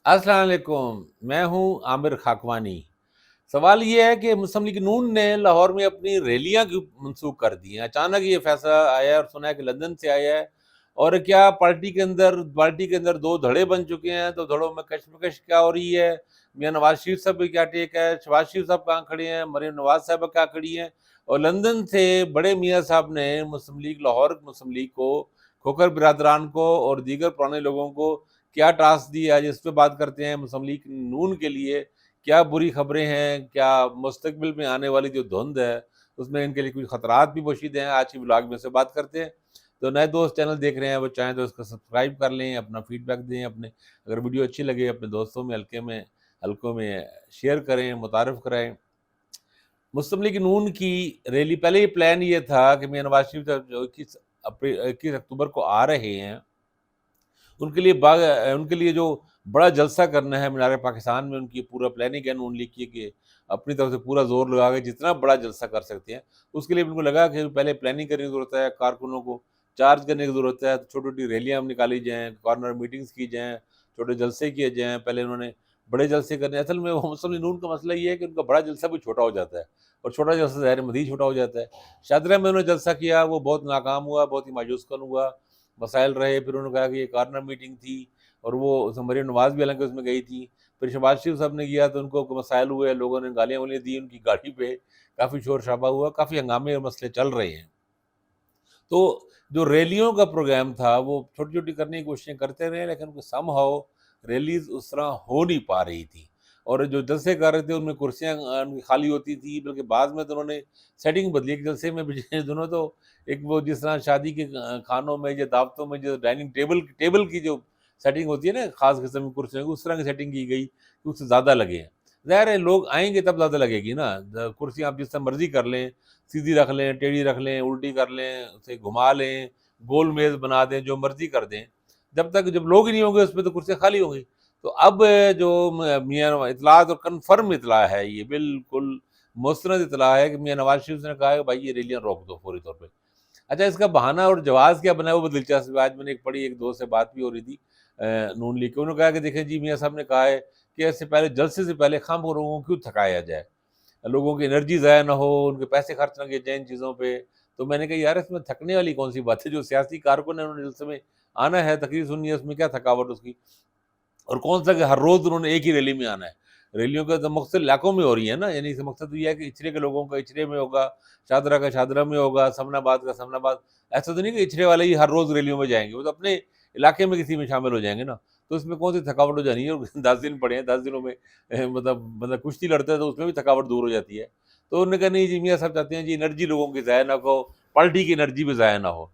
अस्सलाम वालेकुम। मैं हूँ आमिर खाकवानी। सवाल ये है कि मुस्लिम लीग नून ने लाहौर में अपनी रैलियां क्यों मनसूख कर दी हैं। अचानक ये फैसला आया है और सुना है कि लंदन से आया है। और क्या पार्टी के अंदर दो धड़े बन चुके हैं, तो धड़ों में कशमकश क्या हो रही है। मियाँ नवाज शरीफ साहब की क्या टेक है, शहबाज शरीफ साहब कहाँ खड़े हैं, मरीम नवाज साहब क्या खड़ी हैं। और लंदन से बड़े मियाँ साहब ने मुस्लिम लीग लाहौर मुस्लिम लीग को, खोखर बिरादरान को और दीगर पुराने लोगों को क्या टास्क दिया, आज इस पे बात करते हैं। मुस्लिम लीग नून के लिए क्या बुरी खबरें हैं, क्या मुस्तकबिल में आने वाली जो धुंध है उसमें इनके लिए कुछ खतरात भी पोशीद हैं, आज की ब्लॉग में से बात करते हैं। तो नए दोस्त चैनल देख रहे हैं वो चाहें तो इसको सब्सक्राइब कर लें, अपना फीडबैक दें, अपने अगर वीडियो अच्छी लगे अपने दोस्तों में हल्कों में शेयर करें, मुतारफ़ कराएं। मुस्लिम लीग नून की रैली, पहले ही प्लान ये था कि मियाँ नवाज शरीफ साहब जो 21 अक्टूबर को आ रहे हैं, उनके लिए जो बड़ा जलसा करना है मीनार पाकिस्तान में, उनकी पूरा प्लानिंग है नून लीग की कि अपनी तरफ से पूरा जोर लगा के जितना बड़ा जलसा कर सकते हैं। उसके लिए उनको लगा कि पहले प्लानिंग करने की ज़रूरत है, कारकुनों को चार्ज करने की ज़रूरत है, तो छोटी-छोटी रैलियाँ निकाली जाएँ, कॉर्नर मीटिंग्स की जाएँ, छोटे जलसे किए जाएँ। पहले उन्होंने बड़े जलसे करने, असल में वो मुस्लिम लीग नून का मसला ये है कि उनका बड़ा जलसा भी छोटा हो जाता है और छोटा जलसा ज़ाहिर है मज़ीद छोटा हो जाता है। शादरा में उन्होंने जलसा किया, वो बहुत नाकाम हुआ, बहुत ही मायूस कुन हुआ, मसाइल रहे। फिर उन्होंने कहा कि ये कॉर्नर मीटिंग थी और वो मरीम नवाज भी हालांकि उसमें गई थी। फिर शहबाज शरीफ साहब ने किया तो उनको मसाइल हुए, लोगों ने गालियाँ वालियाँ दी उनकी गाड़ी पे, काफ़ी शोर शराबा हुआ, काफ़ी हंगामे और मसले चल रहे हैं। तो जो रैलियों का प्रोग्राम था वो छोटी छोटी करने की कोशिशें करते रहे, लेकिन समहाउ रैलीज उस तरह हो नहीं पा रही थी। और जो जलसे कर रहे थे उनमें कुर्सियाँ उनकी खाली होती थी, बल्कि बाद में तो उन्होंने सेटिंग बदली। एक जलसे में पिछले दिनों तो एक वो जिस तरह शादी के खानों में या दावतों में जो डाइनिंग टेबल टेबल की जो सेटिंग होती है ना, खास किस्म की कुर्सियों की, उस तरह की सेटिंग की गई कि उससे ज़्यादा लगे हैं। ज़ाहिर है लोग आएंगे तब ज़्यादा लगेगी ना। कुर्सियाँ आप जिस तरह मर्जी कर लें, सीधी रख लें, टेढ़ी रख लें, उल्टी कर लें, उसे घुमा लें, गोल मेज़ बना दें, जो मर्ज़ी कर दें। जब लोग ही नहीं होंगे उसपे तो कुर्सियाँ खाली होंगी। तो अब जो मियाँ इत्तलात और कन्फर्म इत्तला है, ये बिल्कुल मुस्तनद इत्तला है कि मियाँ नवाज़ शरीफ ने कहा है कि भाई ये रैलियाँ रोक दो फौरी तौर पे। अच्छा, इसका बहाना और जवाज़ क्या बना है वो भी दिलचस्प है। आज मैंने एक दोस्त से बात भी हो रही थी नून लीग की। उन्होंने कहा कि देखिए जी, मियाँ साहब ने कहा है कि इससे पहले जलसे से पहले खामखा लोगों को क्यों थकाया जाए, लोगों की एनर्जी ज़ाया ना हो, उनके पैसे खर्च ना किए जाएँ इन चीज़ों पे। तो मैंने कहा यार इसमें थकने वाली कौन-सी बात है, जो सियासी कारकुन है उन्होंने जलसे में आना है, तकरीर सुननी है, उसमें क्या थकावट उसकी। और कौन सा कि हर रोज़ उन्होंने एक ही रैली में आना है। रैलियों का तो मकसद इलाकों में हो रही है ना, यानी इसका मकसद तो ये है कि इचरे के लोगों का इचरे में होगा, शादरा का शादरा में होगा, समनाबाद का समनाबाद। ऐसा तो नहीं कि इचरे वाले ही हर रोज़ रैलियों में जाएँगे, वो तो अपने इलाके में किसी में शामिल हो जाएँगे ना। तो इसमें कौन-सी थकावट हो जानी है, और 10 दिन पड़े हैं, 10 दिनों में मतलब कुश्ती लड़ते हैं तो उसमें भी थकावट दूर हो जाती है। तो उन्होंने कहा नहीं जी, मियाँ साहब चाहते हैं जी एनर्जी लोगों की ज़ाया ना हो, पार्टी की एनर्जी भी ज़ाया ना हो।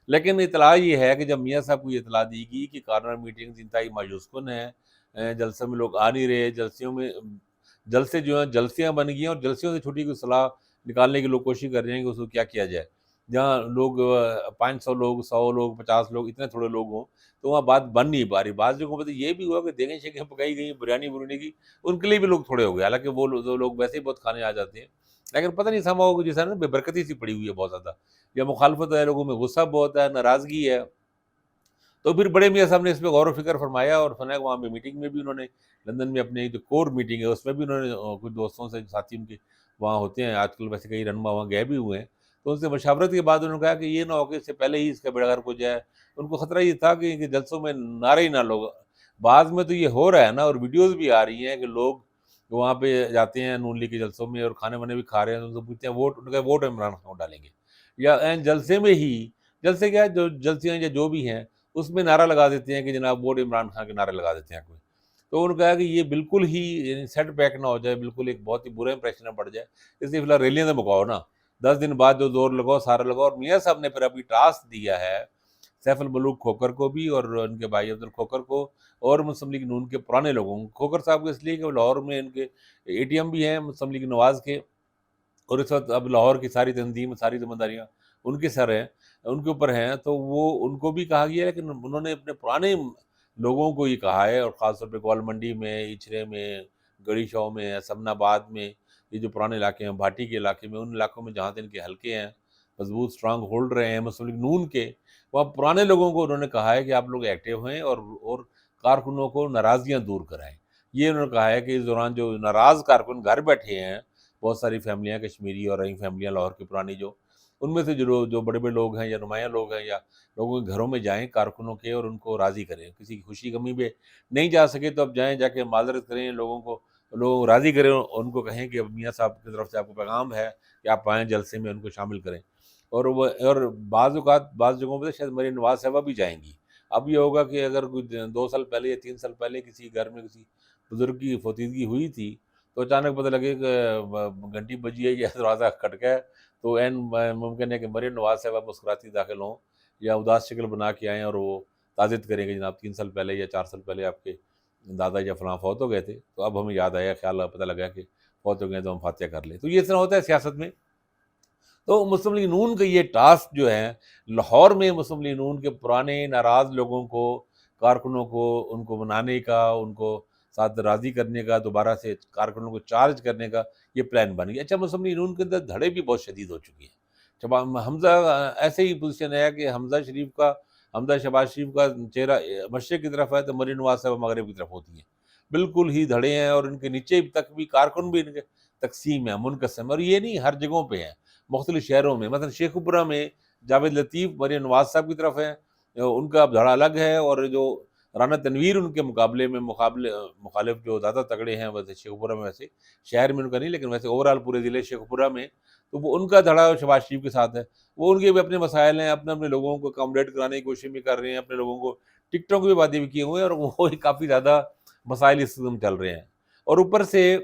लेकिन इत्तला ये है कि जब मियाँ साहब को ये इत्तला दी गई कि कॉर्नर मीटिंग्स इंतहाई मायूस-कुन है, जलसे में लोग आ नहीं रहे, जलसियों में जलसे जो हैं जलसियाँ बन गई हैं और जलसियों से छुट्टी की सलाह निकालने की लोग कोशिश कर रहे हैं कि उसको क्या किया जाए। जहाँ लोग 500 लोग, 100 लोग, 50 लोग, इतने थोड़े लोग हों, तो वहाँ बात बन नहीं पा रही। बाद में पता ये भी हुआ कि देगें-शेगें पकाई गई, बिरयानी-बुरयानी की, उनके लिए भी लोग थोड़े हो गए। हालाँकि वो लोग वैसे ही बहुत खाने आ जाते हैं। लेकिन पता नहीं समहाउ जैसा ना बेबरकती सी पड़ी हुई है बहुत ज़्यादा, या मुखालफत है, लोगों में गुस्सा बहुत है, नाराज़गी है। तो फिर बड़े मियाँ साहब ने इस पे गौर व फ़िक्र फरमाया और फरमाया वहाँ पे मीटिंग में भी उन्होंने, लंदन में अपनी जो कोर मीटिंग है उसमें भी उन्होंने कुछ दोस्तों से, साथी उनके वहाँ होते हैं आजकल, वैसे कई रहनुमा वहाँ गए भी हुए हैं। तो उनसे मशावरत के बाद उन्होंने कहा कि ये ना हो कि इससे पहले ही इसका बेड़ा गर्क हो जाए। उनको खतरा ये था कि जलसों में नारे ही ना लोग, बाद में तो ये हो रहा है ना, और वीडियोज़ भी आ रही हैं कि लोग वहाँ पे जाते हैं नून लीग के जलसों में और खाने-वाने भी खा रहे हैं, तो उनसे पूछते हैं वोट, उन्होंने कहा वोट इमरान खान को डालेंगे। या ऐन जलसे में ही, जलसे क्या है, जो जलसियाँ या जो भी हैं उसमें नारा लगा देते हैं कि जनाब वोट इमरान खान के नारे लगा देते हैं कोई। तो उन्होंने कहा कि ये बिल्कुल ही यानी सेट बैक ना हो जाए, बिल्कुल एक बहुत ही बुरा इंप्रेशन ना पड़ जाए, इसलिए फिलहाल रैलियाँ तो मुकाओ ना। 10 दिन बाद जो ज़ोर लगाओ, सारा लगाओ। और मियाँ साहब ने फिर अभी टास्क दिया है सैफ अल मलूक खोखर को भी और उनके भाई अब्दुल खोखर को और मुस्लिम लीग नून के पुराने लोगों को। खोखर साहब को इसलिए कि वो लाहौर में इनके एटीएम भी हैं मुस्लिम लीग नवाज़ के, और इस वक़्त अब लाहौर की सारी तंज़ीम, सारी ज़िम्मेदारियाँ उनके सर हैं, उनके ऊपर हैं, तो वो उनको भी कहा गया है, लेकिन उन्होंने अपने पुराने लोगों को ये कहा है, और ख़ास तौर पे ग्वालमंडी में, इचरे में, गड़ी शॉ में, समनाबाद में, ये जो पुराने इलाके हैं, भाटी के इलाके में, उन इलाकों में जहाँ से इनके हलके हैं, मज़बूत स्ट्रॉन्ग होल्ड रहे हैं मुस्लिम लीग नून के, वहाँ पुराने लोगों को उन्होंने कहा है कि आप लोग एक्टिव हों और کارکنوں کو ناراضگیاں دور کرائیں۔ یہ انہوں نے کہا ہے کہ اس دوران جو ناراض کارکن گھر بیٹھے ہیں، بہت ساری فیملیاں کشمیری اور رہی فیملیاں لاہور کی پرانی، جو ان میں سے جو بڑے بڑے لوگ ہیں یا نمایاں لوگ ہیں یا لوگوں کے گھروں میں جائیں کارکنوں کے، اور ان کو راضی کریں۔ کسی کی خوشی غمی میں نہیں جا سکے تو اب جائیں، جا کے معذرت کریں، لوگوں کو راضی کریں، اور ان کو کہیں کہ اب میاں صاحب کی طرف سے آپ کو پیغام ہے کہ آپ آئیں جلسے میں، ان کو شامل کریں۔ اور بعض اوقات بعض جگہوں پہ شاید مریم نواز صاحبہ بھی جائیں گی۔ اب یہ ہوگا کہ اگر کوئی 2 سال پہلے یا 3 سال پہلے کسی گھر میں کسی بزرگ کی فوتیدگی ہوئی تھی، تو اچانک پتہ لگے کہ گھنٹی بجی ہے یا دروازہ کھٹکا ہے، تو ممکن ہے کہ مریم نواز صاحبہ مسکراتی داخل ہوں یا اداس شکل بنا کے آئیں، اور وہ تعزیت کریں کہ جناب 3 سال پہلے یا 4 سال پہلے آپ کے دادا یا فلاں فوت ہو گئے تھے، تو اب ہمیں یاد آیا، خیال پتہ لگا کہ فوت ہو گئے تو ہم فاتحہ کر لیں۔ تو یہ اس طرح ہوتا ہے سیاست میں۔ تو مسلم لیگ نون کا یہ ٹاسک جو ہے، لاہور میں مسلم لیگ نون کے پرانے ناراض لوگوں کو، کارکنوں کو، ان کو منانے کا، ان کو ساتھ راضی کرنے کا، دوبارہ سے کارکنوں کو چارج کرنے کا یہ پلان بن گیا۔ اچھا، مسلم لیگ نون کے اندر دھڑے بھی بہت شدید ہو چکی ہیں۔ جب حمزہ ایسے ہی پوزیشن ہے کہ حمزہ شہباز شریف کا چہرہ مشرق کی طرف ہے تو مریم نواز صاحب مغرب کی طرف ہوتی ہیں، بالکل ہی دھڑے ہیں، اور ان کے نیچے تک بھی کارکن بھی ان کے تقسیم ہے، منقسم، اور یہ نہیں ہر جگہوں پہ ہیں، مختلف شہروں میں، مثلا شیخ پورہ میں جاوید لطیف مریم نواز صاحب کی طرف ہے، ان کا اب دھڑا الگ ہے، اور جو رانا تنویر ان کے مقابلے میں مخالف جو زیادہ تگڑے ہیں ویسے شیخ پورہ میں، ویسے شہر میں ان کا نہیں لیکن ویسے اوورال پورے ضلع شیخ پورہ میں، تو وہ ان کا دھڑا شہباز شریف کے ساتھ ہے۔ وہ ان کے بھی اپنے مسائل ہیں، اپنے لوگوں کو اکاموڈیٹ کرانے کی کوشش بھی کر رہے ہیں، اپنے لوگوں کو ٹکٹوں کی بھی وعدے بھی کیے ہوئے ہیں، اور وہ کافی زیادہ مسائل اس قسم چل رہے ہیں۔ اور اوپر سے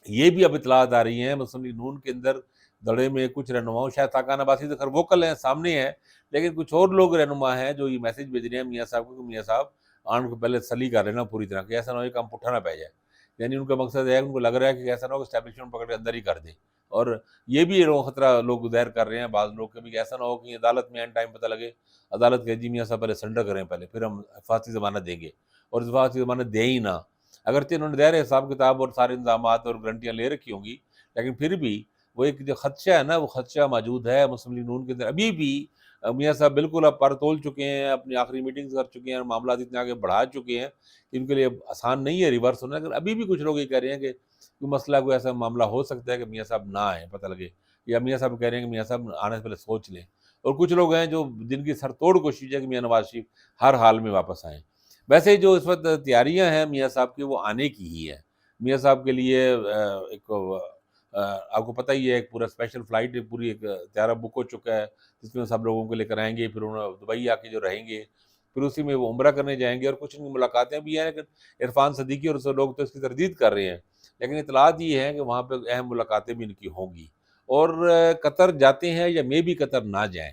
یہ بھی اب اطلاعات آ رہی ہیں مسلم لیگ نون کے اندر دڑے میں کچھ رہنماؤں، شاید خاقان عباسی تو خیر ووکل ہیں، سامنے ہیں، لیکن کچھ اور لوگ رہنما ہیں جو یہ میسج بھیج رہے ہیں میاں صاحب کو کہ میاں صاحب آن کو پہلے تسلی کر لینا پوری طرح، کہ ایسا نہ ہو کہ ہم پٹھا نہ پہ جائے۔ یعنی ان کا مقصد ہے، ان کو لگ رہا ہے کہ ایسا نہ ہو کہ اسٹیبلشمنٹ پکڑ کے اندر ہی کر دیں، اور یہ بھی خطرہ لوگ ظاہر کر رہے ہیں بعض لوگ کہ بھی ایسا نہ ہو کہ عدالت میں اینڈ ٹائم پتہ لگے، عدالت کہ جی میاں صاحب پہلے سرنڈر کریں، پہلے پھر ہم حفاظتی ضمانت دیں گے، اور حفاظتی ضمانت دیں ہی نہ۔ اگرچہ انہوں نے ظاہر حساب کتاب اور سارے انتظامات اور گارنٹیاں لے رکھی ہوں گی، لیکن پھر بھی وہ ایک جو خدشہ ہے نا، وہ خدشہ موجود ہے مسلم لیگ نون کے اندر ابھی بھی۔ میاں صاحب بالکل اب پر تول چکے ہیں، اپنی آخری میٹنگز کر چکے ہیں، معاملات اتنے آگے بڑھا چکے ہیں کہ ان کے لیے اب آسان نہیں ہے ریورس ہونا، لیکن ابھی بھی کچھ لوگ یہ کہہ رہے ہیں کہ کوئی مسئلہ، کوئی ایسا معاملہ ہو سکتا ہے کہ میاں صاحب نہ آئیں، پتہ لگے، یا میاں صاحب کہہ رہے ہیں کہ میاں صاحب آنے سے پہلے سوچ لیں، اور کچھ لوگ ہیں جو جن کی سر توڑ کوشش ہے کہ میاں نواز شریف ہر حال میں واپس آئیں۔ ویسے جو اس وقت تیاریاں ہیں میاں صاحب کی، وہ آنے کی ہی ہے۔ میاں صاحب کے لیے ایک آپ کو پتہ ہی ہے، ایک پورا اسپیشل فلائٹ، پوری ایک طیارہ بک ہو چکا ہے، جس میں سب لوگوں کو لے کر آئیں گے، پھر انہوں دبئی آ کے جو رہیں گے، پھر اسی میں وہ عمرہ کرنے جائیں گے، اور کچھ ان کی ملاقاتیں بھی ہیں، لیکن عرفان صدیقی اور لوگ تو اس کی تردید کر رہے ہیں، لیکن اطلاعات یہ ہیں کہ وہاں پہ اہم ملاقاتیں بھی ان کی ہوں گی، اور قطر جاتے ہیں یا میں بھی قطر نہ جائیں،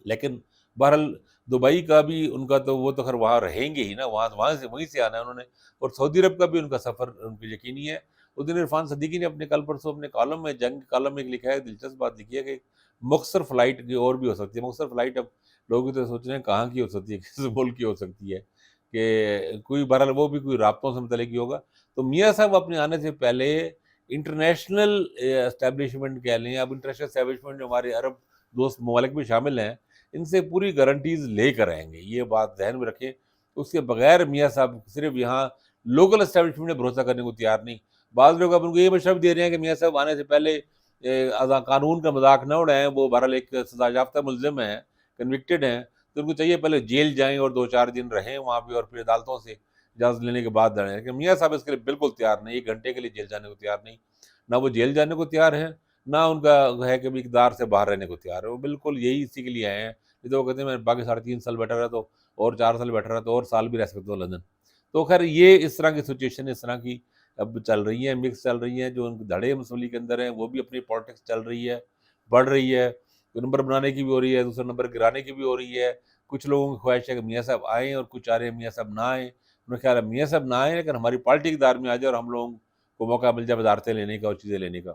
لیکن بہرحال دبئی کا بھی ان کا تو وہ تو خیر وہاں رہیں گے ہی نا، وہیں سے آنا ہے انہوں نے، اور سعودی عرب کا بھی ان کا سفر ان کو یقینی ہے۔ اس دن عرفان صدیقی نے اپنے کل پرسوں اپنے کالم میں، جنگ کالم میں لکھا ہے، دلچسپ بات لکھی ہے کہ مختصر فلائٹ جو اور بھی ہو سکتی ہے، مختصر فلائٹ اب لوگ تو سوچ رہے ہیں کہاں کی ہو سکتی ہے، کس ملک کی ہو سکتی ہے، کہ کوئی بہرحال وہ بھی کوئی رابطوں سے متعلق ہی ہوگا۔ تو میاں صاحب اپنے آنے سے پہلے انٹرنیشنل اسٹیبلشمنٹ کہہ لیں، اب انٹرنیشنل اسٹیبلشمنٹ جو ہمارے عرب دوست ممالک میں شامل ہیں، ان سے پوری گارنٹیز لے کر آئیں گے، یہ بات ذہن میں رکھیں۔ اس کے بغیر میاں صاحب صرف یہاں لوکل اسٹیبلشمنٹ میں بھروسہ کرنے کو تیار نہیں۔ بعض لوگ اب ان کو یہ مشورہ دے رہے ہیں کہ میاں صاحب آنے سے پہلے قانون کا مذاق نہ اڑائیں، وہ بہرحال ایک سزا یافتہ ملزم ہیں، کنوکٹڈ ہیں، تو ان کو چاہیے پہلے جیل جائیں اور 2-4 دن رہیں وہاں پہ، اور پھر عدالتوں سے اجازت لینے کے بعد لڑیں۔ لیکن میاں صاحب اس کے لیے بالکل تیار نہیں، 1 گھنٹے کے لیے جیل جانے کو تیار نہیں، نہ وہ جیل جانے کو تیار ہیں، نہ ان کا ہے کہ بھی اقتدار سے باہر رہنے کو تیار ہے۔ وہ بالکل یہی اسی کے لیے آئے ہیں، تو وہ کہتے ہیں میں باقی 3.5 سال بیٹھا رہا تو، اور 4 سال بیٹھا رہا تو، اور سال بھی رہ سکتا ہوں لندن۔ تو خیر یہ اس طرح کی سچویشن اس طرح کی اب چل رہی ہیں، مکس چل رہی ہیں، جو ان کے دھڑے مسلم لیگ کے اندر ہیں وہ بھی اپنی پالیٹکس چل رہی ہے، بڑھ رہی ہے، نمبر بنانے کی بھی ہو رہی ہے، دوسرا نمبر گرانے کی بھی ہو رہی ہے۔ کچھ لوگوں کی خواہش ہے کہ میاں صاحب آئیں، اور کچھ چاہ رہے ہیں میاں صاحب نہ آئیں۔ انہیں خیال ہے میاں صاحب نہ آئیں، لیکن ہماری پارٹی اقتدار میں آ جائے اور ہم لوگوں کو موقع مل جائے وزارتیں لینے کا اور چیزیں لینے کا۔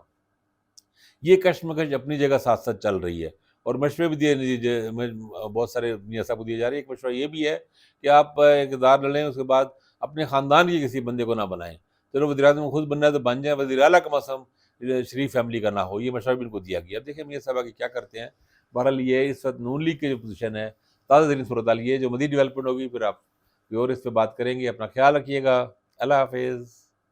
یہ کشمکش اپنی جگہ ساتھ ساتھ چل رہی ہے، اور مشورے بھی دیے بہت سارے میاں صاحب کو دیے جا رہے ہیں۔ ایک مشورہ یہ بھی ہے کہ آپ اقتدار لے لیں، اس کے بعد اپنے خاندان کے کسی بندے کو نہ بنائیں، چلو وزیر اعظم خود بننا ہے تو بن جائیں، وزیر اعلیٰ کا مسم شریف فیملی کا نہ ہو، یہ مشورہ بھی ان کو دیا گیا۔ اب دیکھیں میاں صاحب آگے کیا کرتے ہیں۔ بہرحال یہ اس وقت نون لیگ کی جو پوزیشن ہے، تازہ ترین صورتحال یہ ہے، جو مزید ڈیولپمنٹ ہوگی پھر آپ کوئی اور اس پہ بات کریں گے۔ اپنا خیال رکھیے گا۔ اللہ حافظ۔